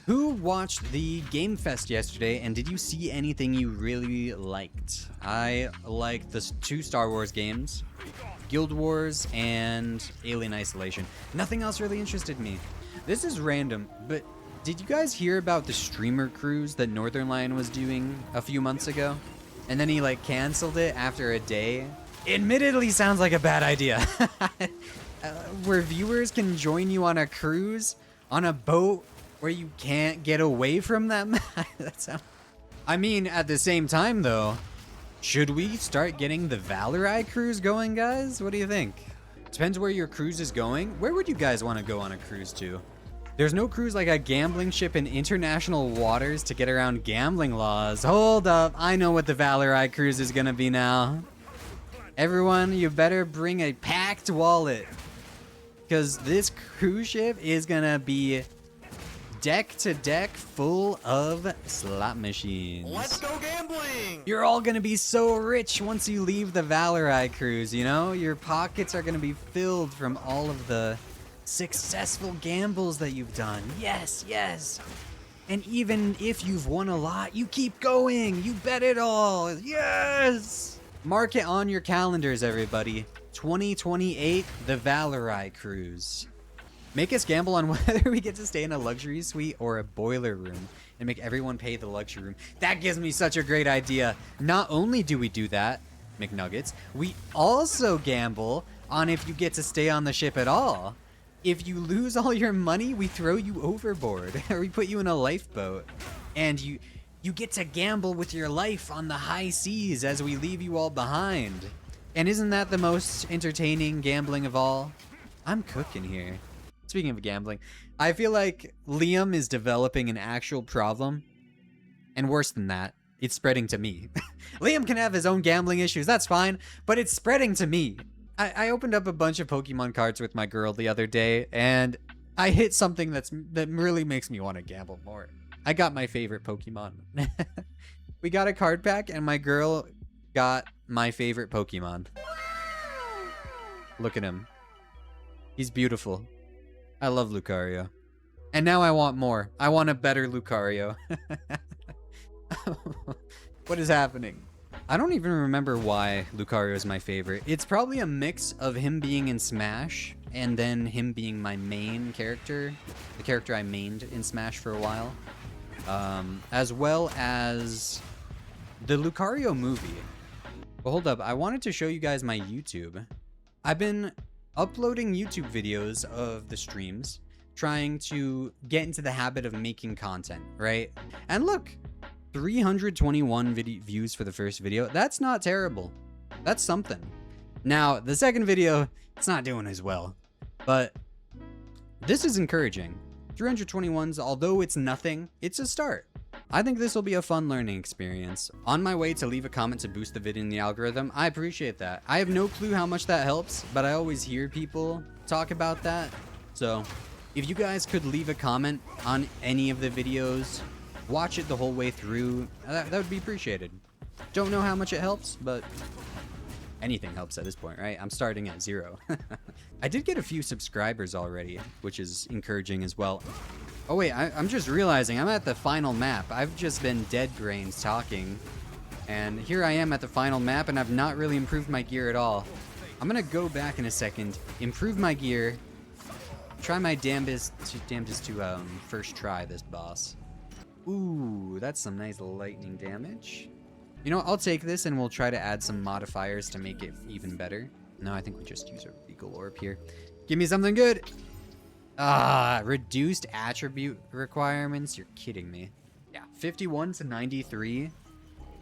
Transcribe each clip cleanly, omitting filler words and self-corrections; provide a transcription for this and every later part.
Who watched the Game Fest yesterday, and did you see anything you really liked? I liked the two Star Wars games, Guild Wars and Alien Isolation. Nothing else really interested me. This is random, but did you guys hear about the streamer cruise that Northern Lion was doing a few months ago? And then he like canceled it after a day? Admittedly sounds like a bad idea. Where viewers can join you on a cruise, on a boat, where you can't get away from them? I mean, at the same time though, should we start getting the Valerai cruise going, guys? What do you think? Depends where your cruise is going. Where would you guys want to go on a cruise to? There's no cruise like a gambling ship in international waters to get around gambling laws. Hold up, I know what the Valerai cruise is gonna be now. Everyone, you better bring a packed wallet, because this cruise ship is gonna be deck to deck full of slot machines. Let's go gambling! You're all gonna be so rich once you leave the Valerai cruise, you know? Your pockets are gonna be filled from all of the successful gambles that you've done. Yes, yes. And even if you've won a lot, you keep going. You bet it all. Yes! Mark it on your calendars, everybody. 2028, the Valerai cruise. Make us gamble on whether we get to stay in a luxury suite or a boiler room and make everyone pay the luxury room. That gives me such a great idea. Not only do we do that, McNuggets, we also gamble on if you get to stay on the ship at all. If you lose all your money, we throw you overboard or we put you in a lifeboat and you get to gamble with your life on the high seas as we leave you all behind. And isn't that the most entertaining gambling of all? I'm cooking here. Speaking of gambling, I feel like Liam is developing an actual problem. And worse than that, it's spreading to me. Liam can have his own gambling issues, that's fine, but it's spreading to me. I opened up a bunch of Pokemon cards with my girl the other day, and I hit something that really makes me want to gamble more. I got my favorite Pokemon. We got a card pack, and my girl got my favorite Pokemon. Look at him. He's beautiful. I love Lucario. And now I want more. I want a better Lucario. What is happening? I don't even remember why Lucario is my favorite. It's probably a mix of him being in Smash and then him being my main character. The character I mained in Smash for a while. As well as the Lucario movie. But hold up, I wanted to show you guys my YouTube. I've been uploading YouTube videos of the streams, trying to get into the habit of making content, right? And look, 321 views for the first video. That's not terrible. That's something. Now, the second video, it's not doing as well, but this is encouraging. 321s, although it's nothing, it's a start. I think this will be a fun learning experience. On my way to leave a comment to boost the vid in the algorithm, I appreciate that. I have no clue how much that helps, but I always hear people talk about that. So if you guys could leave a comment on any of the videos, watch it the whole way through, that would be appreciated. Don't know how much it helps, but anything helps at this point, right? I'm starting at 0. I did get a few subscribers already, which is encouraging as well. Oh wait, I'm just realizing I'm at the final map. I've just been dead brains talking, and here I am at the final map, and I've not really improved my gear at all. I'm gonna go back in a second, improve my gear, try my damnedest to first try this boss. Ooh, that's some nice lightning damage. You know what, I'll take this and we'll try to add some modifiers to make it even better. No, I think we just use a Regal Orb here. Give me something good. Ah, reduced attribute requirements? You're kidding me. Yeah, 51 to 93.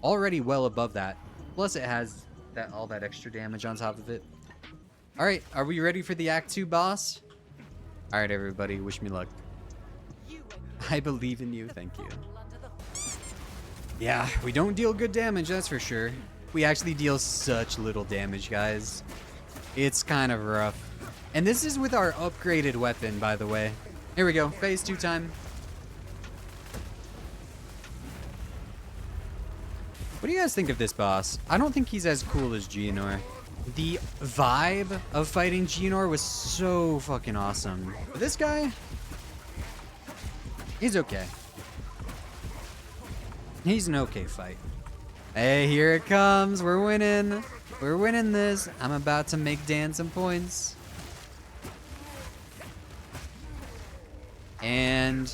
Already well above that. Plus it has all that extra damage on top of it. Alright, are we ready for the Act 2 boss? Alright, everybody, wish me luck. I believe in you, thank you. Yeah, we don't deal good damage, that's for sure. We actually deal such little damage, guys. It's kind of rough. And this is with our upgraded weapon, by the way. Here we go, phase 2 time. What do you guys think of this boss? I don't think he's as cool as Geonor. The vibe of fighting Geonor was so fucking awesome. But this guy, He's okay. He's an okay fight. Hey, here it comes. We're winning. We're winning this. I'm about to make Dan some points. And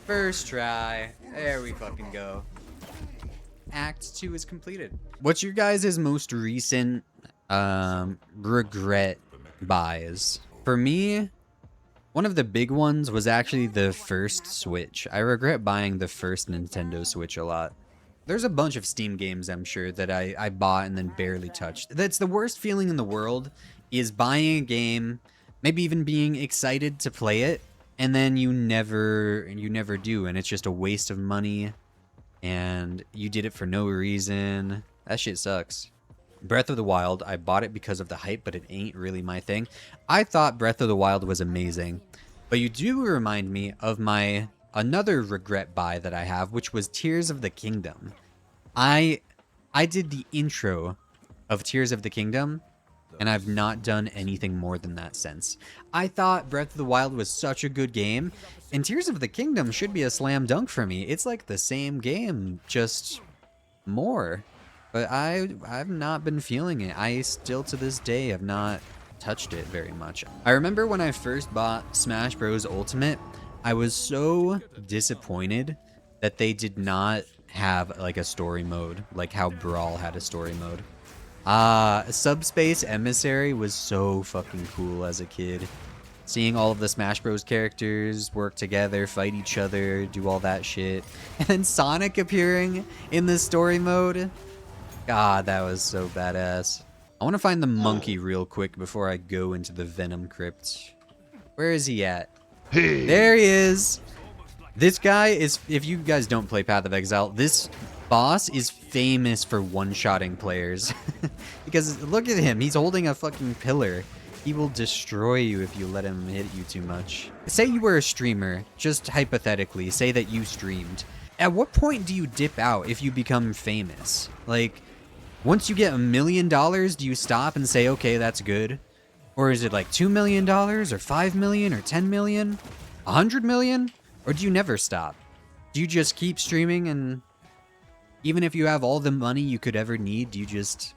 first try. There we fucking go. Act 2 is completed. What's your guys' most recent regret buys? For me, one of the big ones was actually the first Switch. I regret buying the first Nintendo Switch a lot. There's a bunch of Steam games, I'm sure, that I bought and then barely touched. That's the worst feeling in the world, is buying a game, maybe even being excited to play it, and then you never do, and it's just a waste of money, and you did it for no reason. That shit sucks. Breath of the Wild, I bought it because of the hype, but it ain't really my thing. I thought Breath of the Wild was amazing, but you do remind me of my another regret buy that I have, which was Tears of the Kingdom. I did the intro of Tears of the Kingdom, and I've not done anything more than that since. I thought Breath of the Wild was such a good game, and Tears of the Kingdom should be a slam dunk for me. It's like the same game, just more. But I've not been feeling it. I still to this day have not touched it very much. I remember when I first bought Smash Bros. Ultimate, I was so disappointed that they did not have like a story mode, like how Brawl had a story mode. Subspace Emissary was so fucking cool as a kid. Seeing all of the Smash Bros. Characters work together, fight each other, do all that shit. And then Sonic appearing in the story mode. God, that was so badass. I want to find the monkey real quick before I go into the Venom Crypt. Where is he at? Hey. There he is. This guy is, if you guys don't play Path of Exile, this boss is famous for one-shotting players. Because look at him, he's holding a fucking pillar. He will destroy you if you let him hit you too much. Say you were a streamer, just hypothetically, say that you streamed. At what point do you dip out if you become famous? Like, once you get $1 million, do you stop and say, okay, that's good? Or is it like $2 million, or $5 million, or $10 million, $100 million? Or do you never stop? Do you just keep streaming, and even if you have all the money you could ever need, do you just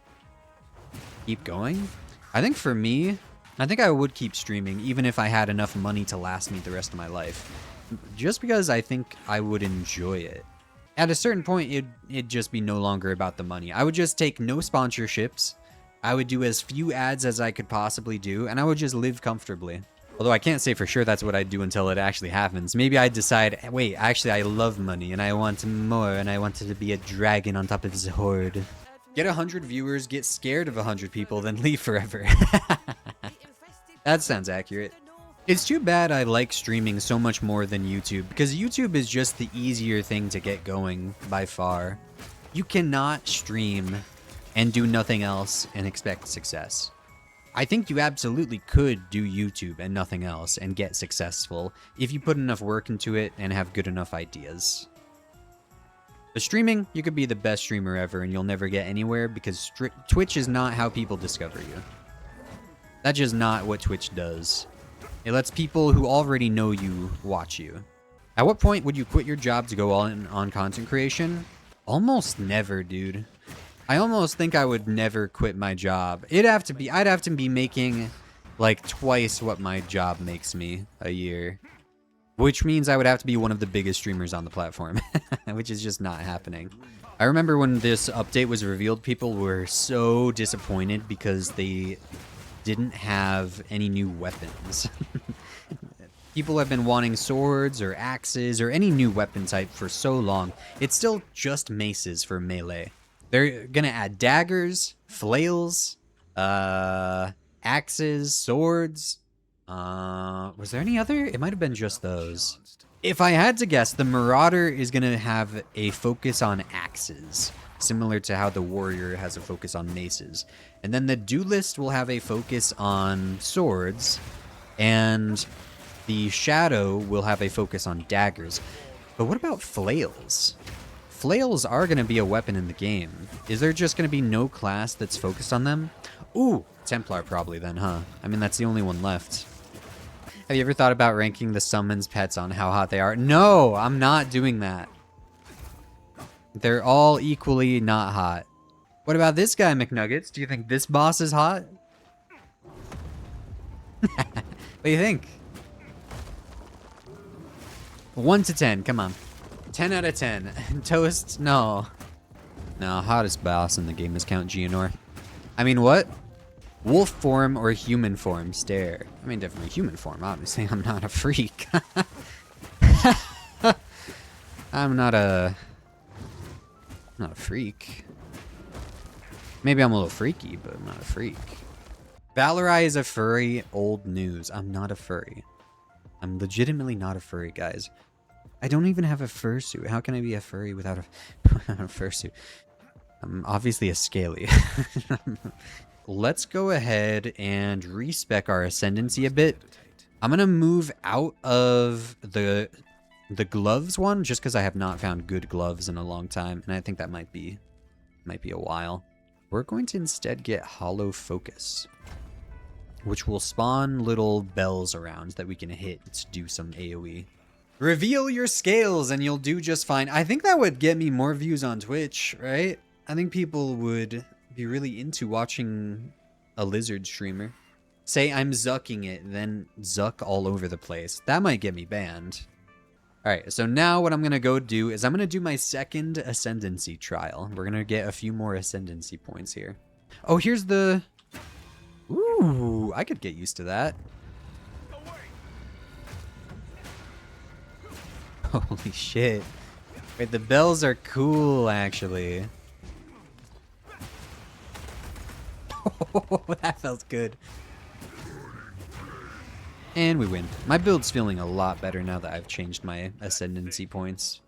keep going? I think for me, I think I would keep streaming even if I had enough money to last me the rest of my life. Just because I think I would enjoy it. At a certain point, it'd just be no longer about the money. I would just take no sponsorships. I would do as few ads as I could possibly do, and I would just live comfortably. Although I can't say for sure that's what I'd do until it actually happens. Maybe I'd decide, wait, actually I love money, and I want more, and I wanted to be a dragon on top of this horde. Get 100 viewers, get scared of 100 people, then leave forever. That sounds accurate. It's too bad I like streaming so much more than YouTube, because YouTube is just the easier thing to get going by far. You cannot stream and do nothing else and expect success. I think you absolutely could do YouTube and nothing else and get successful if you put enough work into it and have good enough ideas. The streaming, you could be the best streamer ever and you'll never get anywhere because Twitch is not how people discover you. That's just not what Twitch does. It lets people who already know you watch you. At what point would you quit your job to go all in on content creation? Almost never, dude. I almost think I would never quit my job. I'd have to be making like twice what my job makes me a year. Which means I would have to be one of the biggest streamers on the platform, which is just not happening. I remember when this update was revealed, people were so disappointed because they didn't have any new weapons. People have been wanting swords or axes or any new weapon type for so long. It's still just maces for melee. They're gonna add daggers, flails, axes, swords. Was there any other? It might have been just those. If I had to guess, the Marauder is gonna have a focus on axes, similar to how the Warrior has a focus on maces. And then the Duelist will have a focus on swords, and the Shadow will have a focus on daggers. But what about flails? Flails are going to be a weapon in the game. Is there just going to be no class that's focused on them? Ooh, Templar probably then, huh? I mean, that's the only one left. Have you ever thought about ranking the summons pets on how hot they are? No, I'm not doing that. They're all equally not hot. What about this guy, McNuggets? Do you think this boss is hot? What do you think? 1 to 10, come on. 10 out of 10. Toast, no. No, hottest boss in the game is Count Geonor. I mean, what? Wolf form or human form? Stare. I mean, definitely human form, obviously. I'm not a freak. I'm not a freak. Maybe I'm a little freaky, but I'm not a freak. Valorai is a furry. Old news. I'm not a furry. I'm legitimately not a furry, guys. I don't even have a fursuit. How can I be a furry without a fursuit? I'm obviously a scaly. Let's go ahead and respec our ascendancy a bit. I'm gonna move out of the gloves one just because I have not found good gloves in a long time, and I think that might be a while. We're going to instead get hollow focus, which will spawn little bells around that we can hit to do some AoE. Reveal your scales and you'll do just fine. I think that would get me more views on Twitch, right? I think people would be really into watching a lizard streamer. Say I'm zucking it, then zuck all over the place. That might get me banned. Alright, so now what I'm going to go do is I'm going to do my second ascendancy trial. We're going to get a few more ascendancy points here. Oh, here's the... Ooh, I could get used to that. Holy shit. Wait, the bells are cool, actually. Oh, that felt good. And we win. My build's feeling a lot better now that I've changed my ascendancy points.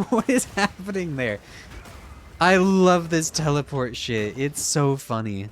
What is happening there? I love this teleport shit. It's so funny.